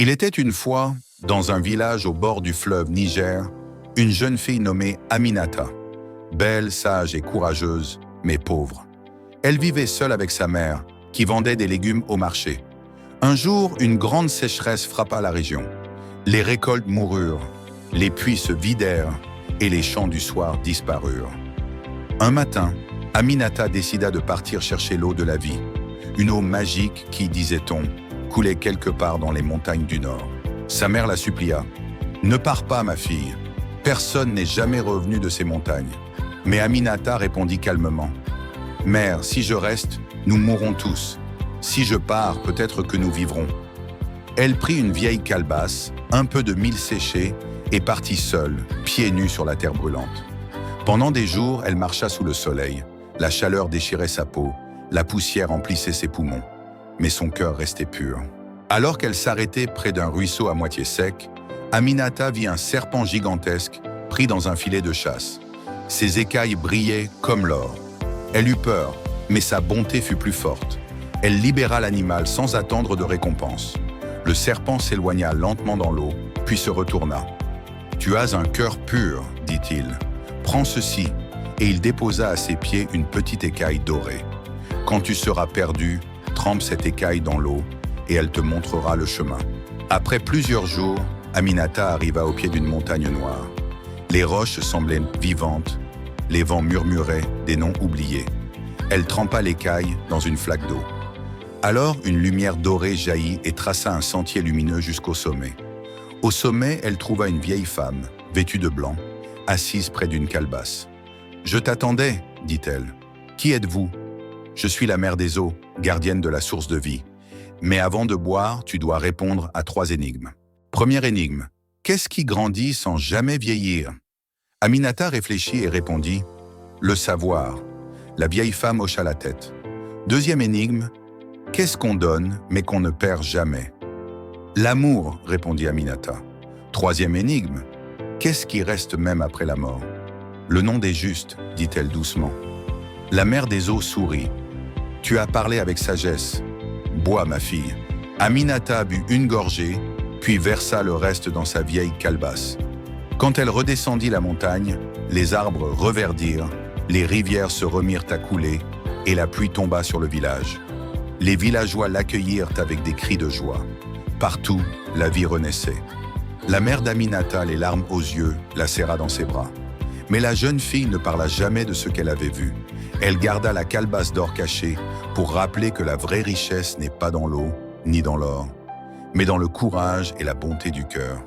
Il était une fois, dans un village au bord du fleuve Niger, une jeune fille nommée Aminata. Belle, sage et courageuse, mais pauvre. Elle vivait seule avec sa mère, qui vendait des légumes au marché. Un jour, une grande sécheresse frappa la région. Les récoltes moururent, les puits se vidèrent et les champs du soir disparurent. Un matin, Aminata décida de partir chercher l'eau de la vie. Une eau magique qui, disait-on, coulait quelque part dans les montagnes du Nord. Sa mère la supplia. « Ne pars pas, ma fille. Personne n'est jamais revenu de ces montagnes. » Mais Aminata répondit calmement. « Mère, si je reste, nous mourrons tous. Si je pars, peut-être que nous vivrons. » Elle prit une vieille calebasse, un peu de mil séché, et partit seule, pieds nus sur la terre brûlante. Pendant des jours, elle marcha sous le soleil. La chaleur déchirait sa peau, la poussière emplissait ses poumons. Mais son cœur restait pur. Alors qu'elle s'arrêtait près d'un ruisseau à moitié sec, Aminata vit un serpent gigantesque pris dans un filet de chasse. Ses écailles brillaient comme l'or. Elle eut peur, mais sa bonté fut plus forte. Elle libéra l'animal sans attendre de récompense. Le serpent s'éloigna lentement dans l'eau, puis se retourna. « Tu as un cœur pur, dit-il. Prends ceci. » Et il déposa à ses pieds une petite écaille dorée. « Quand tu seras perdu, trempe cette écaille dans l'eau et elle te montrera le chemin. » Après plusieurs jours, Aminata arriva au pied d'une montagne noire. Les roches semblaient vivantes, les vents murmuraient des noms oubliés. Elle trempa l'écaille dans une flaque d'eau. Alors une lumière dorée jaillit et traça un sentier lumineux jusqu'au sommet. Au sommet, elle trouva une vieille femme, vêtue de blanc, assise près d'une calebasse. « Je t'attendais, dit-elle. Qui êtes-vous ? Je suis la mère des eaux, gardienne de la source de vie. Mais avant de boire, tu dois répondre à 3 énigmes. Première énigme. Qu'est-ce qui grandit sans jamais vieillir ? Aminata réfléchit et répondit « Le savoir ». La vieille femme hocha la tête. Deuxième énigme. Qu'est-ce qu'on donne mais qu'on ne perd jamais ? L'amour, répondit Aminata. Troisième énigme. Qu'est-ce qui reste même après la mort ? Le nom des justes, dit-elle doucement. La mère des eaux sourit. Tu as parlé avec sagesse. Bois, ma fille. Aminata but une gorgée, puis versa le reste dans sa vieille calebasse. Quand elle redescendit la montagne, les arbres reverdirent, les rivières se remirent à couler et la pluie tomba sur le village. Les villageois l'accueillirent avec des cris de joie. Partout, la vie renaissait. La mère d'Aminata, les larmes aux yeux, la serra dans ses bras. Mais la jeune fille ne parla jamais de ce qu'elle avait vu. Elle garda la calebasse d'or cachée pour rappeler que la vraie richesse n'est pas dans l'eau ni dans l'or, mais dans le courage et la bonté du cœur.